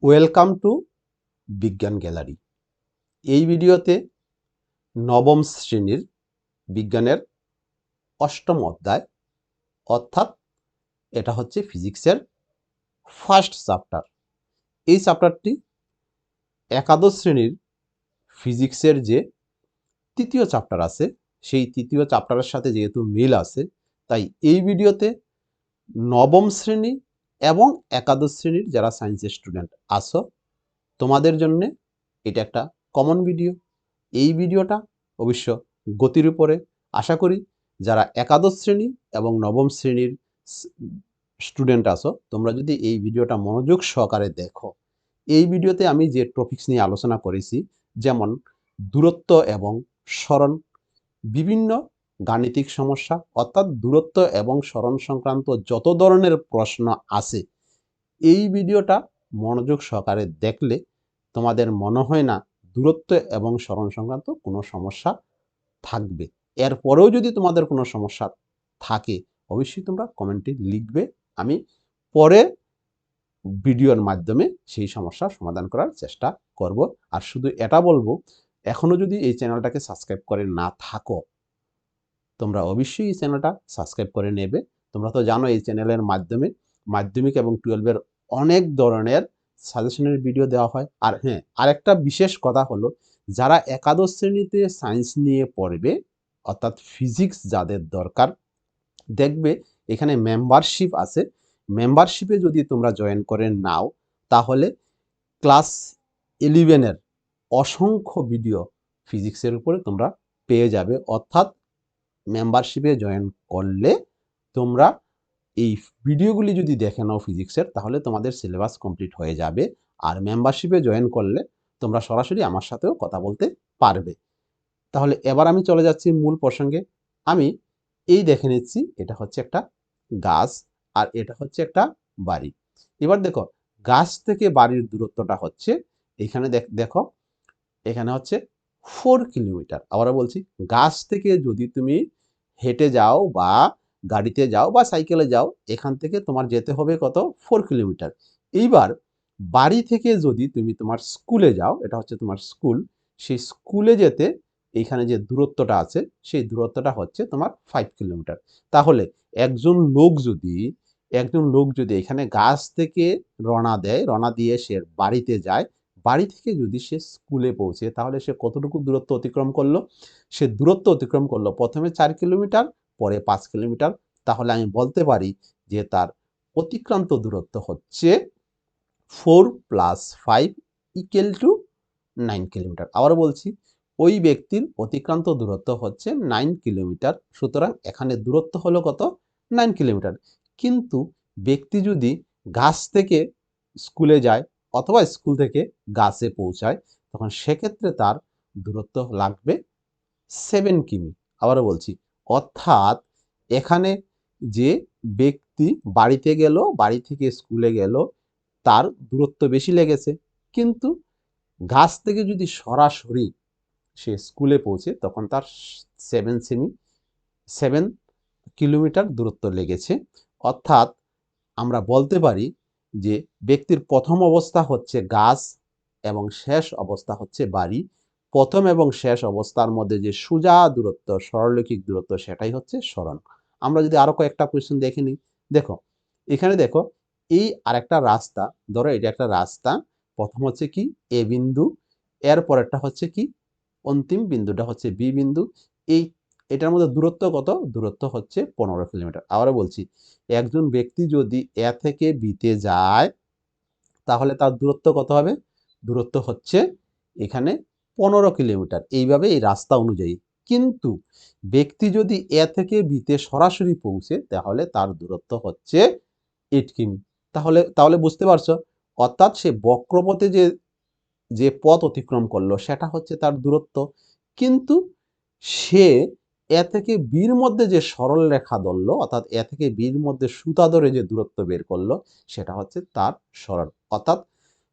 Welcome to বিজ্ঞান gallery. এই ভিডিওতে নবম শ্রেণীর বিজ্ঞানের অষ্টম অধ্যায় অর্থাৎ এটা হচ্ছে ফিজিক্সের ফার্স্ট চ্যাপ্টার। এই চ্যাপ্টারটি একাদশ শ্রেণীর ফিজিক্সের যে তৃতীয় চ্যাপ্টার আছে সেই তৃতীয় চ্যাপ্টারের সাথে যেহেতু মিল আছে, তাই এই ভিডিওতে নবম শ্রেণী এবং একাদশ শ্রেণীর যারা সায়েন্সের স্টুডেন্ট আছো তোমাদের জন্যে এটা একটা কমন ভিডিও। এই ভিডিওটা অবশ্য গতির উপরে। আশা করি যারা একাদশ শ্রেণী এবং নবম শ্রেণীর স্টুডেন্ট আছো তোমরা যদি এই ভিডিওটা মনোযোগ সহকারে দেখো, এই ভিডিওতে আমি যে টপিকস নিয়ে আলোচনা করেছি, যেমন দূরত্ব এবং সরণ, বিভিন্ন গাণিতিক সমস্যা অর্থাৎ দূরত্ব এবং সরণ সংক্রান্ত যত ধরনের প্রশ্ন আছে, এই ভিডিওটা মনোযোগ সহকারে দেখলে তোমাদের মনে হয় না দূরত্ব এবং সরণ সংক্রান্ত কোনো সমস্যা থাকবে। এরপরেও যদি তোমাদের কোনো সমস্যা থাকে অবশ্যই তোমরা কমেন্টে লিখবে, আমি পরে ভিডিওর মাধ্যমে সেই সমস্যার সমাধান করার চেষ্টা করব। আর শুধু এটা বলবো, এখনো যদি এই চ্যানেলটাকে সাবস্ক্রাইব করে না থাকো তোমরা অবশ্যই এই চ্যানেলটা সাবস্ক্রাইব করে নেবে। তোমরা তো জানো এই চ্যানেলের মাধ্যমে মাধ্যমিক এবং 12-এর অনেক ধরনের সাজেশনের ভিডিও দেওয়া হয়। আর হ্যাঁ, আরেকটা বিশেষ কথা হলো, যারা একাদশ শ্রেণীতে সায়েন্স নিয়ে পড়বে অর্থাৎ ফিজিক্স যাদের দরকার, দেখবে এখানে মেম্বারশিপ আছে। মেম্বারশিপে যদি তোমরা জয়েন করে নাও তাহলে ক্লাস 11-এর অসংখ্য ভিডিও ফিজিক্সের উপরে তোমরা পেয়ে যাবে। অর্থাৎ মেম্বারশিপে জয়েন করলে তোমরা এই ভিডিওগুলি যদি দেখে নাও ফিজিক্সের, তাহলে তোমাদের সিলেবাস কমপ্লিট হয়ে যাবে। আর মেম্বারশিপে জয়েন করলে তোমরা সরাসরি আমার সাথেও কথা বলতে পারবে। তাহলে এবার আমি চলে যাচ্ছি মূল প্রসঙ্গে। আমি এই দেখে নিচ্ছি এটা হচ্ছে একটা গাছ আর এটা হচ্ছে একটা বাড়ি। এবার দেখো গাছ থেকে বাড়ির দূরত্বটা হচ্ছে, এখানে দেখো এখানে হচ্ছে 4 কিলোমিটার। আবারও বলছি, গাছ থেকে যদি তুমি হেঁটে যাও বা গাড়িতে যাও বা সাইকেলে যাও, এখান থেকে তোমার যেতে হবে কত? 4 কিলোমিটার। এইবার বাড়ি থেকে যদি তুমি তোমার স্কুলে যাও, এটা হচ্ছে তোমার স্কুল, সেই স্কুলে যেতে এইখানে যে দূরত্বটা আছে সেই দূরত্বটা হচ্ছে তোমার 5 কিলোমিটার। তাহলে একজন লোক যদি এখানে গাছ থেকে রওনা দেয়, রওনা দিয়ে সে বাড়িতে যায়, বাড়ি থেকে যদি সে স্কুলে পৌঁছে তাহলে সে কতটুকু দূরত্ব অতিক্রম করলো? সে দূরত্ব অতিক্রম করলো প্রথমে 4 কিলোমিটার, পরে 5 কিলোমিটার। তাহলে আমি বলতে পারি যে তার অতিক্রান্ত দূরত্ব হচ্ছে 4 + 5 = 9 কিলোমিটার। আবার বলছি, ওই ব্যক্তির অতিক্রান্ত দূরত্ব হচ্ছে 9 কিলোমিটার। সুতরাং এখানে দূরত্ব হলো কত? 9 কিলোমিটার। কিন্তু ব্যক্তি যদি গাছ থেকে স্কুলে যায় অথবা স্কুল থেকে গাছে পৌঁছায়, তখন সেক্ষেত্রে তার দূরত্ব লাগবে 7 কিমি। আবারও বলছি, অর্থাৎ এখানে যে ব্যক্তি বাড়িতে গেল, বাড়ি থেকে স্কুলে গেল, তার দূরত্ব বেশি লেগেছে। কিন্তু গাছ থেকে যদি সরাসরি সে স্কুলে পৌঁছে তখন তার 7 কিলোমিটার দূরত্ব লেগেছে। অর্থাৎ আমরা বলতে পারি যে ব্যক্তির প্রথম অবস্থা হচ্ছে গাছ এবং শেষ অবস্থা হচ্ছে বাড়ি। প্রথম এবং শেষ অবস্থার মধ্যে যে সোজা দূরত্ব, সরলরৈখিক দূরত্ব, সেটাই হচ্ছে সরণ। আমরা যদি আরো কয়েকটা কোয়েশ্চেন দেখে নিই, দেখো এখানে দেখো এই আরেকটা রাস্তা, ধরো এটা একটা রাস্তা, প্রথম হচ্ছে কি এ বিন্দু, এর পরেরটা হচ্ছে কি অন্তিম বিন্দুটা হচ্ছে বি বিন্দু। এই এটার মধ্যে দূরত্ব কত? দূরত্ব হচ্ছে 15 কিলোমিটার। আবারও বলছি, একজন ব্যক্তি যদি এ থেকে বিতে যায় তাহলে তার দূরত্ব কত হবে? দূরত্ব হচ্ছে এখানে 15 কিলোমিটার, এইভাবে এই রাস্তা অনুযায়ী। কিন্তু ব্যক্তি যদি এ থেকে বিতে সরাসরি পৌঁছে তাহলে তার দূরত্ব হচ্ছে 8 কিমি। তাহলে বুঝতে পারছো, অর্থাৎ সে বক্রপথে যে পথ অতিক্রম করলো সেটা হচ্ছে তার দূরত্ব। কিন্তু সে এ থেকে বির মধ্যে যে সরল রেখা ধরলো, অর্থাৎ এ থেকে বির মধ্যে সুতা ধরে যে দূরত্ব বের করলো, সেটা হচ্ছে তার সরণ। অর্থাৎ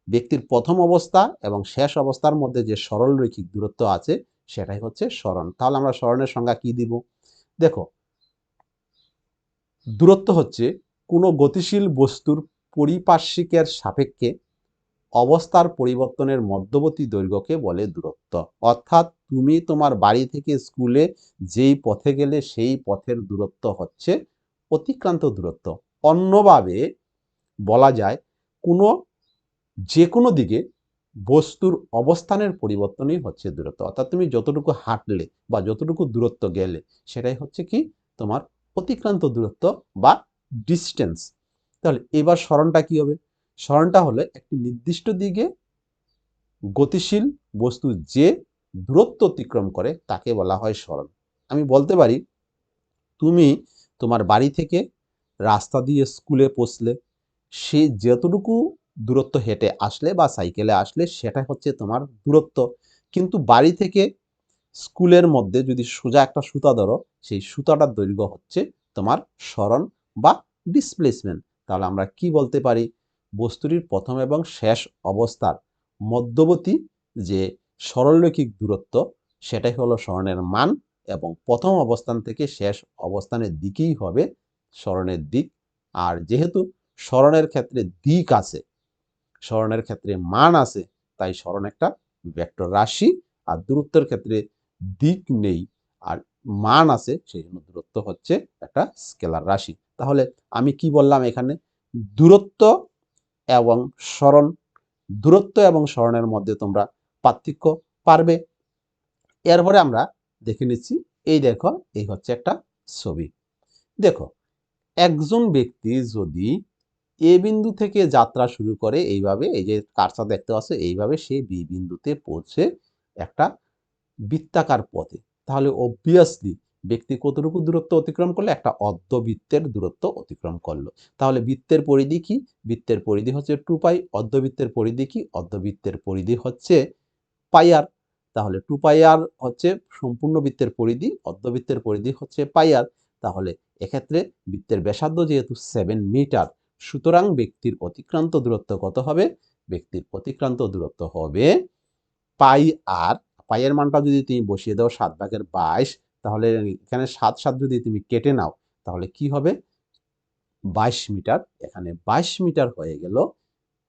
ব্যক্তির প্রথম অবস্থা এবং শেষ অবস্থার মধ্যে যে সরল রৈখিক দূরত্ব আছে সেটাই হচ্ছে সরণ। তাহলে আমরা সরণের সংজ্ঞা কি দিব? দেখো, দূরত্ব হচ্ছে কোনো গতিশীল বস্তুর পরিপার্শ্বিকের সাপেক্ষে অবস্থার পরিবর্তনের মধ্যবর্তী দৈর্ঘ্যকে বলে দূরত্ব। অর্থাৎ তুমি তোমার বাড়ি থেকে স্কুলে যেই পথে গেলে সেই পথের দূরত্ব হচ্ছে অতিক্রান্ত দূরত্ব। অন্যভাবে বলা যায় যে কোনো দিকে বস্তুর অবস্থানের পরিবর্তনই হচ্ছে দূরত্ব। অর্থাৎ তুমি যতটুকু হাঁটলে বা যতটুকু দূরত্ব গেলে সেটাই হচ্ছে কি তোমার অতিক্রান্ত দূরত্ব বা ডিস্টেন্স। তাহলে এবার সরণটা কি হবে? সরণটা হলে একটি নির্দিষ্ট দিকে গতিশীল বস্তু যে দূরত্ব অতিক্রম করে তাকে বলা হয় সরণ। আমি বলতে পারি তুমি তোমার বাড়ি থেকে রাস্তা দিয়ে স্কুলে পৌঁছলে, সে যতটুকু দূরত্ব হেঁটে আসলে বা সাইকেলে আসলে সেটা হচ্ছে তোমার দূরত্ব। কিন্তু বাড়ি থেকে স্কুলের মধ্যে যদি সোজা একটা সুতা ধরো, সেই সুতাটার দৈর্ঘ্য হচ্ছে তোমার সরণ বা ডিসপ্লেসমেন্ট। তাহলে আমরা কি বলতে পারি? বস্তুটির প্রথম এবং শেষ অবস্থার মধ্যবর্তী যে সরলরৈখিক দূরত্ব সেটাই হলো সরণের মান, এবং প্রথম অবস্থান থেকে শেষ অবস্থানের দিকেই হবে সরণের দিক। আর যেহেতু সরণের ক্ষেত্রে দিক আছে, সরণের ক্ষেত্রে মান আছে, তাই সরণ একটা ভেক্টর রাশি। আর দূরত্বের ক্ষেত্রে দিক নেই আর মান আছে, সেই জন্য দূরত্ব হচ্ছে একটা স্কেলার রাশি। তাহলে আমি কি বললাম এখানে? দূরত্ব এবং সরণ, দূরত্ব এবং সরণের মধ্যে তোমরা পার্থক্য পারবে। এরপরে আমরা দেখে নিচ্ছি, এই দেখো এই হচ্ছে একটা ছবি। দেখো, একজন ব্যক্তি যদি এ বিন্দু থেকে যাত্রা শুরু করে এইভাবে, এই যে কার্সর দেখতে পাচ্ছ, এইভাবে সে বি বিন্দুতে পৌঁছে একটা বৃত্তাকার পথে, তাহলে অবভিয়াসলি ব্যক্তি কতটুকু দূরত্ব অতিক্রম করলো? একটা অর্ধবৃত্তের দূরত্ব অতিক্রম করলো। তাহলে বৃত্তের পরিধি কি? বৃত্তের পরিধি হচ্ছে 2π। অর্ধবৃত্তের পরিধি কি? অর্ধবৃত্তের পরিধি হচ্ছে πr। তাহলে 2πr হচ্ছে সম্পূর্ণ বৃত্তের পরিধি, অর্ধবৃত্তের পরিধি হচ্ছে πr। তাহলে এক্ষেত্রে বৃত্তের ব্যাসার্ধ যেহেতু 7 মিটার, সুতরাং ব্যক্তির অতিক্রান্ত দূরত্ব কত হবে? ব্যক্তির অতিক্রান্ত দূরত্ব হবে πr। পাইয়ের মানটা যদি তুমি বসিয়ে দাও 7/22, তাহলে এখানে 7 যদি তুমি কেটে নাও, তাহলে কি হবে? 22 মিটার। এখানে 22 মিটার হয়ে গেল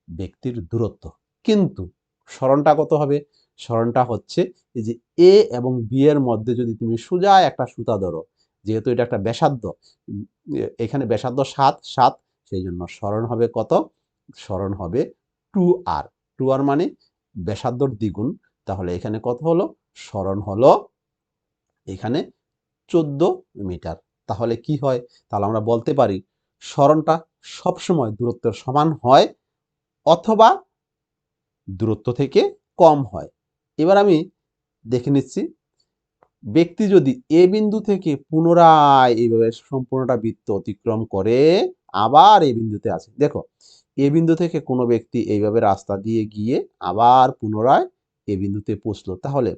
ব্যক্তির দূরত্ব। কিন্তু সরণটা কত হবে? সরণটা হচ্ছে এই যে এ এবং বি এর মধ্যে যদি তুমি সোজা একটা সুতা ধরো, যেহেতু এটা একটা ব্যাসার্ধ, এখানে ব্যাসার্ধ 7, সেই জন্য সরণ হবে কত? সরণ হবে 2r। 2r মানে ব্যাসার্ধর দ্বিগুণ। তাহলে এখানে কত হলো? সরণ হলো এখানে 14 মিটার। তাহলে কি হয়? তাহলে আমরা বলতে পারি সরণটা সবসময় দূরত্বের সমান হয় অথবা দূরত্ব থেকে কম হয়। এবার আমি দেখে নিচ্ছি, ব্যক্তি যদি এ বিন্দু থেকে পুনরায় এইভাবে সম্পূর্ণটা বৃত্ত অতিক্রম করে আবার এই বিন্দুতে আসে। দেখো, এ বিন্দু থেকে কোনো ব্যক্তি এইভাবে রাস্তা দিয়ে গিয়ে আবার পুনরায় এ বিন্দুতে পৌঁছলো, তাহলে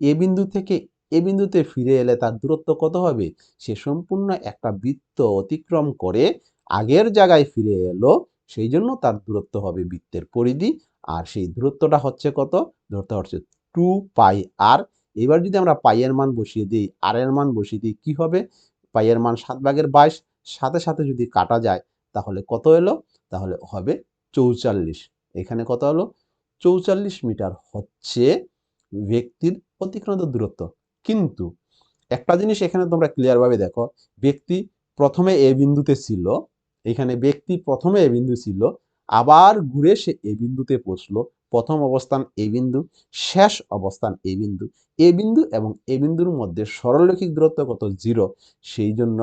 এ বিন্দু থেকে এ বিন্দুতে ফিরে এলে তার দূরত্ব কত হবে? সে সম্পূর্ণ একটা বৃত্ত অতিক্রম করে আগের জায়গায় ফিরে এলো, সেই জন্য তার দূরত্ব হবে বৃত্তের পরিধি। আর সেই দূরত্বটা হচ্ছে কত? দূরত্ব হচ্ছে 2πr। এবার যদি আমরা পাইয়ের মান বসিয়ে দিই, আর এর মান বসিয়ে দিই, কি হবে? পাইয়ের মান 7/22, সাথে সাথে যদি কাটা যায় তাহলে কত এলো? তাহলে হবে 44। এখানে কত হলো? 44 মিটার হচ্ছে ব্যক্তির অতিক্রান্ত দূরত্ব। কিন্তু একটা জিনিস এখানে তোমরা ক্লিয়ার ভাবে দেখো, ব্যক্তি প্রথমে এ বিন্দুতে ছিল, এখানে ব্যক্তি প্রথমে এ বিন্দু ছিল, আবার ঘুরে সে এ বিন্দুতে পৌঁছলো। প্রথম অবস্থান এ বিন্দু, শেষ অবস্থান এ বিন্দু। এ বিন্দু এবং এ বিন্দুর মধ্যে সরলরৈখিক দূরত্ব কত? 0। সেই জন্য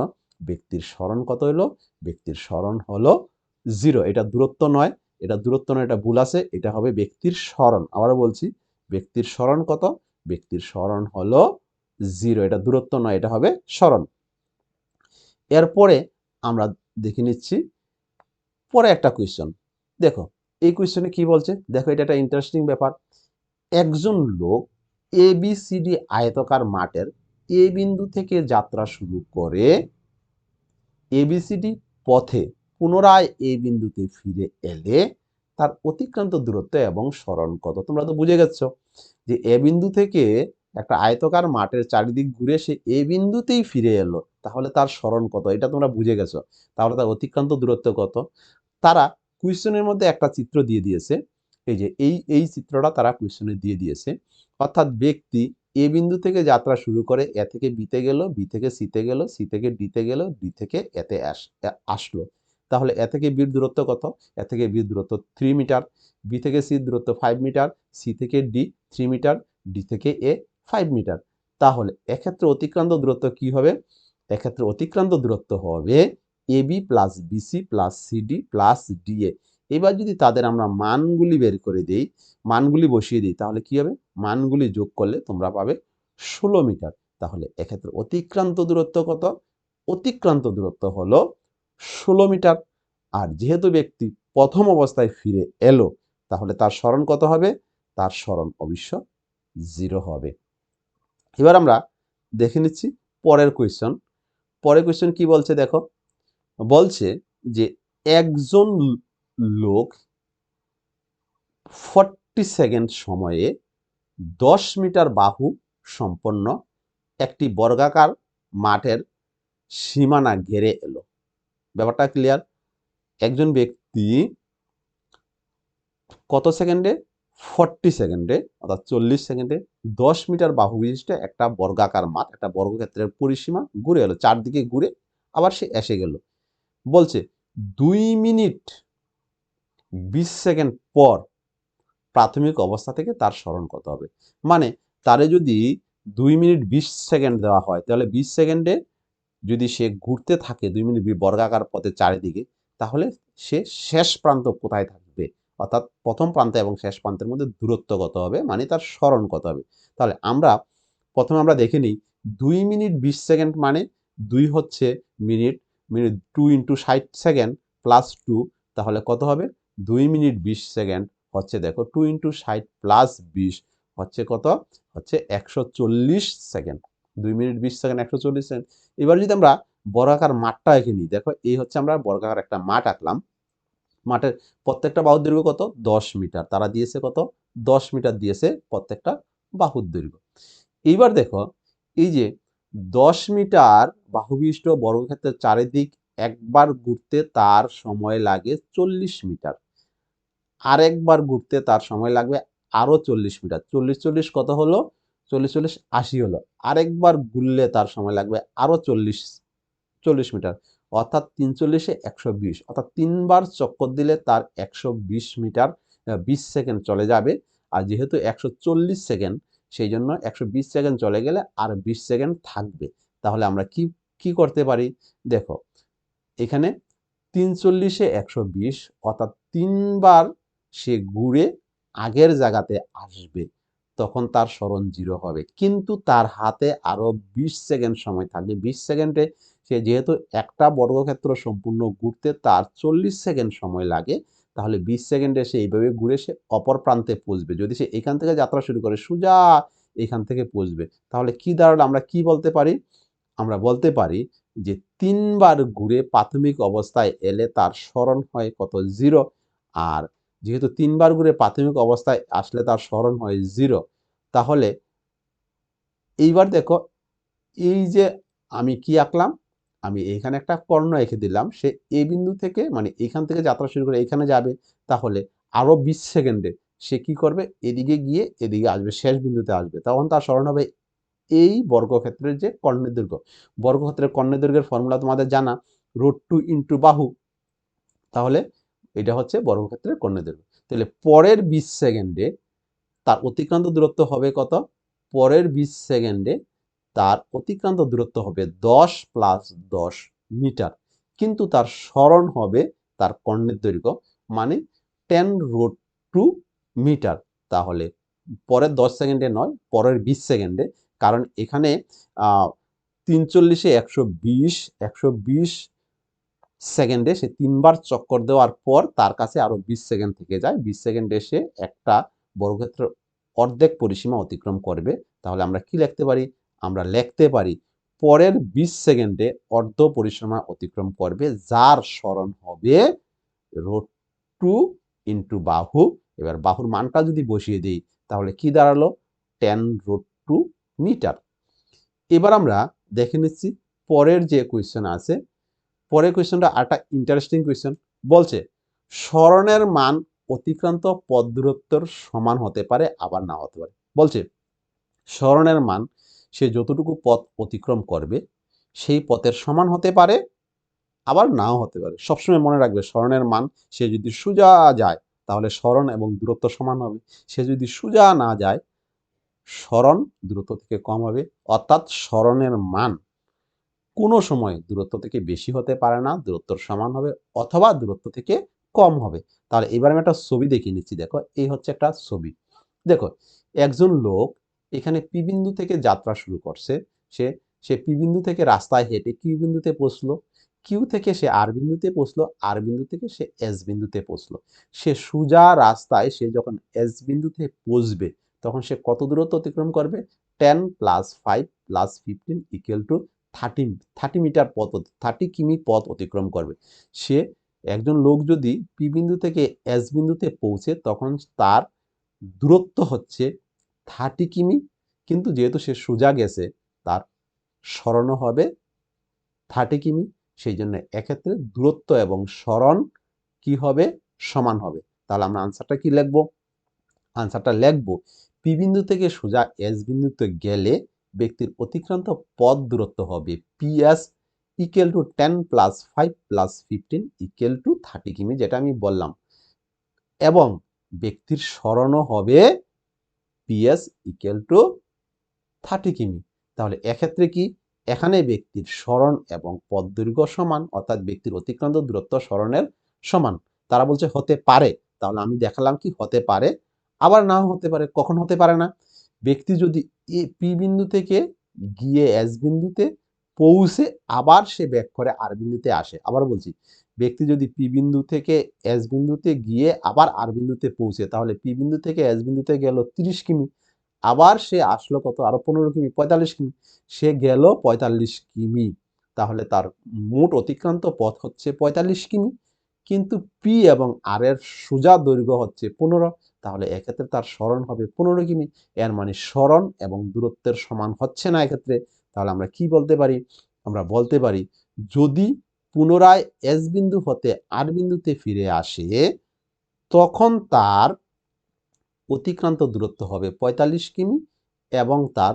ব্যক্তির সরণ কত হলো? ব্যক্তির সরণ হলো 0। এটা দূরত্ব নয়, এটা দূরত্ব নয়, এটা ভুল আছে, এটা হবে ব্যক্তির সরণ। আবারও বলছি, ব্যক্তির সরণ কত? ব্যক্তির সরণ হলো 0। এটা দূরত্ব নয়, এটা হবে সরণ। এরপরে আমরা দেখে নিচ্ছি পরে একটা কোয়েশ্চন। দেখো, এই কোয়েশ্চনে কি বলছে? দেখো, এটা একটা ইন্টারেস্টিং ব্যাপার। একজন লোক এবিসিডি আয়তাকার মাঠের এ বিন্দু থেকে যাত্রা শুরু করে এবিসিডি পথে পুনরায় এ বিন্দুতে ফিরে এলে তার অতিক্রান্ত দূরত্ব এবং সরণ কত? তোমরা তো বুঝে গেছো যে এ বিন্দু থেকে একটা আয়তাকার মাঠের চারিদিক ঘুরে সে এ বিন্দুতেই ফিরে এলো, তাহলে তার সরণ কত? এটা তোমরা বুঝে গেছো। তাহলে তার অতিক্রান্ত দূরত্ব কত? তারা কুয়েশনের মধ্যে একটা চিত্র দিয়ে দিয়েছে। এই যে এই চিত্রটা তারা কোয়েশ্চনে দিয়ে দিয়েছে। অর্থাৎ ব্যক্তি এ বিন্দু থেকে যাত্রা শুরু করে এ থেকে বিতে গেল, বি থেকে সিতে গেল, সি থেকে ডিতে গেল, ডি থেকে এতে আসলো। তাহলে এ থেকে বির দূরত্ব কত? এ থেকে বির দূরত্ব 3 মিটার, বি থেকে সির দূরত্ব 5 মিটার, সি থেকে ডি 3 মিটার, ডি থেকে এ 5 মিটার। তাহলে এক্ষেত্রে অতিক্রান্ত দূরত্ব কি হবে? এক্ষেত্রে অতিক্রান্ত দূরত্ব হবে AB plus BC plus CD plus DA. এবার যদি তাদের আমরা মানগুলি বের করে দিই, মানগুলি বসিয়ে দিই, তাহলে কি হবে? মানগুলি যোগ করলে তোমরা পাবে 16 মিটার। তাহলে এক্ষেত্রে অতিক্রান্ত দূরত্ব কত? অতিক্রান্ত দূরত্ব হলো 16 মিটার। আর যেহেতু ব্যক্তি প্রথম অবস্থায় ফিরে এলো, তাহলে তার সরণ কত হবে? তার সরণ অবশ্য 0 হবে। এবার আমরা দেখে নিচ্ছি পরের কোয়েশ্চন। পরের কোয়েশ্চন কি বলছে দেখো, বলছে যে একজন লোক 40 সেকেন্ড সময়ে 10 মিটার বাহু সম্পন্ন একটি বর্গাকার মাঠের সীমানা ঘেরে এলো। ব্যাপারটা ক্লিয়ার? একজন ব্যক্তি কত সেকেন্ডে? 40 সেকেন্ডে, অর্থাৎ 40 সেকেন্ডে 10 মিটার বাহু বিশিষ্ট একটা বর্গাকার মাঠ, একটা বর্গক্ষেত্রের পরিসীমা ঘুরে এলো, চারদিকে ঘুরে আবার সে এসে গেল। বলছে 2 মিনিট 20 সেকেন্ড পর প্রাথমিক অবস্থা থেকে তার সরণ কত হবে? মানে তারে যদি 2 মিনিট 20 সেকেন্ড দেওয়া হয়, তাহলে 20 সেকেন্ডে যদি সে ঘুরতে থাকে 2 মিনিট বর্গাকার পথে চারিদিকে, তাহলে সে শেষ প্রান্ত কোথায় থাকবে? অর্থাৎ প্রথম প্রান্ত এবং শেষ প্রান্তের মধ্যে দূরত্ব কত হবে, মানে তার সরণ কত হবে। তাহলে প্রথমে আমরা দেখে নিই 2 মিনিট 20 সেকেন্ড মানে 2 হচ্ছে মিনিট, 2 ইন্টু 60 সেকেন্ড প্লাস 2, তাহলে কত হবে? 2 মিনিট 20 সেকেন্ড হচ্ছে, দেখো 2 ইন্টু 60 প্লাস 20 হচ্ছে কত? হচ্ছে 140 সেকেন্ড। 2 minute 20 second 140 second. এবার যদি আমরা বর্গাকার মাঠটা এঁকে নিই, দেখো এই হচ্ছে আমরা বর্গাকার একটা মাঠ আঁকলাম। মাঠের প্রত্যেকটা বাহুর দৈর্ঘ্য কত? 10 মিটার। তারা দিয়েছে কত? 10 মিটার দিয়েছে প্রত্যেকটা বাহুর দৈর্ঘ্য। এইবার দেখো এই যে 10 মিটার বাহু বিশিষ্ট বর্গক্ষেত্রের চারিদিক একবার ঘুরতে তার সময় লাগে 40 মিটার। আরেকবার ঘুরতে তার সময় লাগবে আরো 40 মিটার। 40 40 কত হলো? 40 40 80 হলো। আরেকবার ঘুরলে তার সময় লাগবে আরো 40 মিটার, অর্থাৎ 3 40 120, অর্থাৎ 3 বার চক্কর দিলে তার 120 মিটার 20 সেকেন্ড চলে যাবে। আর যেহেতু 140 সেকেন্ড, সেই জন্য 120 সেকেন্ড চলে গেলে আর 20 সেকেন্ড থাকবে। তাহলে আমরা কি করতে পারি? দেখো এখানে 3 40 120, অর্থাৎ 3 বার সে ঘুরে আগের জায়গাতে আসবে, তখন তার সরণ 0 হবে। কিন্তু তার হাতে আরো 20 সেকেন্ড সময় থাকবে। 20 সেকেন্ডে সে যেহেতু একটা বর্গক্ষেত্র সম্পূর্ণ ঘুরতে তার 40 সেকেন্ড সময় লাগে, তাহলে 20 সেকেন্ডে সে এইভাবে ঘুরে সে অপর প্রান্তে পৌঁছবে। যদি সে এখান থেকে যাত্রা শুরু করে সোজা এখান থেকে পৌঁছবে, তাহলে কি দাঁড়ালো? আমরা কি বলতে পারি? আমরা বলতে পারি যে 3 বার ঘুরে প্রাথমিক অবস্থায় এলে তার সরণ হয় কত? 0। আর যেহেতু 3 বার ঘুরে প্রাথমিক অবস্থায় আসলে তার সরণ হয় 0, তাহলে এইবার দেখো এই যে আমি কি আঁকলাম? আমি এখানে একটা কর্ণ এঁকে দিলাম। সে এ বিন্দু থেকে, মানে এখান থেকে যাত্রা শুরু করে এখানে যাবে, তাহলে আরো 20 সেকেন্ডে সে কি করবে? এদিকে গিয়ে এদিকে আসবে, শেষ বিন্দুতে আসবে। তখন তার সরণ হবে এই বর্গক্ষেত্রের যে কর্ণের দৈর্ঘ্য। বর্গক্ষেত্রের কর্ণের দৈর্ঘ্যের ফর্মুলা তোমাদের জানা, √2 ইন্টু বাহু। তাহলে এটা হচ্ছে বর্গক্ষেত্রের কর্ণের দৈর্ঘ্য। তাহলে পরের 20 সেকেন্ডে তার অতিক্রান্ত দূরত্ব হবে কত? পরের 20 সেকেন্ডে তার অতিক্রান্ত দূরত্ব হবে 10 প্লাস 10 মিটার। কিন্তু তার সরণ হবে তার কর্ণের দৈর্ঘ্য, মানে 10√2 মিটার। তাহলে পরের 10 সেকেন্ডে নয়, পরের 20 সেকেন্ডে, কারণ এখানে 3 40 120 সেকেন্ডে সে 3 বার চক্কর দেওয়ার পর তার কাছে আরো 20 সেকেন্ড থেকে যায়। 20 সেকেন্ডে সে একটা বর্গক্ষেত্রের অর্ধেক পরিসীমা অতিক্রম করবে। তাহলে আমরা কি লিখতে পারি? আমরা লিখতে পারি পরের 20 সেকেন্ডে অর্ধ পরিসীমা অতিক্রম করবে, যার সরণ হবে √2 ইন্টু বাহু। এবার বাহুর মানটা যদি বসিয়ে দিই, তাহলে কি দাঁড়ালো? 10√2 মিটার। এবার আমরা দেখে নিচ্ছি পরের যে কোয়েশ্চেন আছে। পরের কোয়েশ্চেনটা একটা ইন্টারেস্টিং কোয়েশ্চেন। বলছে সরণের মান অতিক্রান্ত পথ দূরত্বের সমান হতে পারে, আবার না হতে পারে। বলছে সরণের মান সে যতটুকু পথ অতিক্রম করবে সেই পথের সমান হতে পারে, আবার নাও হতে পারে। সবসময় মনে রাখবে সরণের মান সে যদি সোজা যায় তাহলে সরণ এবং দূরত্ব সমান হবে, সে যদি সোজা না যায় সরণ দূরত্ব থেকে কম হবে। অর্থাৎ সরণের মান কোনো সময় দূরত্ব থেকে বেশি হতে পারে না, দূরত্বর সমান হবে অথবা দূরত্ব থেকে কম হবে। তাহলে এবার আমি একটা ছবি দেখিয়ে নিচ্ছি। দেখো এই হচ্ছে একটা ছবি। দেখো একজন লোক এখানে পি বিন্দু থেকে যাত্রা শুরু করছে। সে সে পি বিন্দু থেকে রাস্তায় হেঁটে কিউ বিন্দুতে পৌঁছলো, কিউ থেকে সে আর বিন্দুতে পৌঁছলো, আর বিন্দু থেকে সে এস বিন্দুতে পৌঁছলো। সে সোজা রাস্তায় সে যখন এস বিন্দুতে পৌঁছবে তখন সে কত দূরত্ব অতিক্রম করবে? 10 + 5 + 15 = 30 মিটার পথ, 30 কিমি পথ অতিক্রম করবে। সে একজন লোক যদি পি বিন্দু থেকে এস বিন্দুতে পৌঁছে তখন তার দূরত্ব হচ্ছে 30 কিমি, কিন্তু যেহেতু সে সোজা গেছে তার সরণও হবে 30 কিমি। সেই জন্য এক্ষেত্রে দূরত্ব এবং সরণ কি হবে? সমান হবে। তাহলে আমরা আনসারটা কি লিখব? আনসারটা লিখব পি বিন্দু থেকে সোজা এস বিন্দুতে গেলে ব্যক্তির অতিক্রান্ত পথ দূরত্ব হবে PS = 10 + 5 + 15 = 30 কিমি, যেটা আমি বললাম, এবং ব্যক্তির সরণও হবে PS = 30 কিমি। তাহলে এক্ষেত্রে কি এখানে ব্যক্তির সরণ এবং পথ দৈর্ঘ্য সমান, অর্থাৎ ব্যক্তির অতিক্রান্ত দূরত্ব সরণের সমান। তারা বলছে হতে পারে, তাহলে আমি দেখালাম কি হতে পারে, আবার নাও হতে পারে। কখন হতে পারে না? ব্যক্তি যদি পি বিন্দু থেকে গিয়ে এস বিন্দুতে পৌঁছে আবার সে ব্যাক করে আর বিন্দুতে আসে। আবার বলছি, ব্যক্তি যদি পি বিন্দু থেকে এস বিন্দুতে গিয়ে আবার আর বিন্দুতে পৌঁছে, তাহলে পি বিন্দু থেকে এস বিন্দুতে গেল 30 কিমি, আবার সে আসলো কত? আরো 15 কিমি, 45 কিমি। সে গেল 45 কিমি। তাহলে তার মোট অতিক্রান্ত পথ হচ্ছে 45 কিমি, কিন্তু পি এবং আর এর সোজা দৈর্ঘ্য হচ্ছে 15। তাহলে এক্ষেত্রে তার সরণ হবে 15 কিমি। এর মানে সরণ এবং দূরত্বের সমান হচ্ছে না এক্ষেত্রে। তাহলে আমরা কি বলতে পারি? আমরা বলতে পারি যদি পুনরায় এস বিন্দু হতে আর বিন্দুতে ফিরে আসে তখন তার অতিক্রান্ত দূরত্ব হবে 45 কিমি এবং তার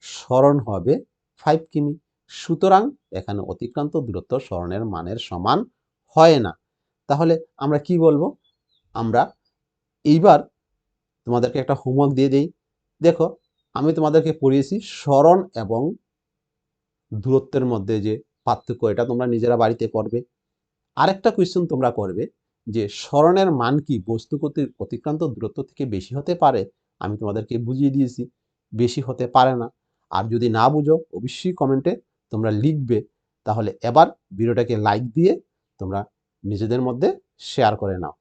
সরণ হবে 5 কিমি। সুতরাং এখানে অতিক্রান্ত দূরত্ব সরণের মানের সমান হয় না। তাহলে আমরা কি বলবো? আমরা এইবার তোমাদেরকে একটা হোমওয়ার্ক দিয়ে দেই। দেখো আমি তোমাদেরকে পড়িয়েছি সরণ এবং দূরত্বের মধ্যে যে পার্থক্য, এটা তোমরা নিজেরা বাড়িতে করবে। আরেকটা কোয়েশ্চেন তোমরা করবে যে সরণের মান কি বস্তু কর্তৃক অতিক্রান্ত দূরত্ব থেকে বেশি হতে পারে? আমি তোমাদেরকে বুঝিয়ে দিয়েছি বেশি হতে পারে না। আর যদি না বুঝো অবশ্যই কমেন্টে তোমরা লিখবে। তাহলে এবার ভিডিওটাকে লাইক দিয়ে তোমরা নিজেদের মধ্যে শেয়ার করে নাও।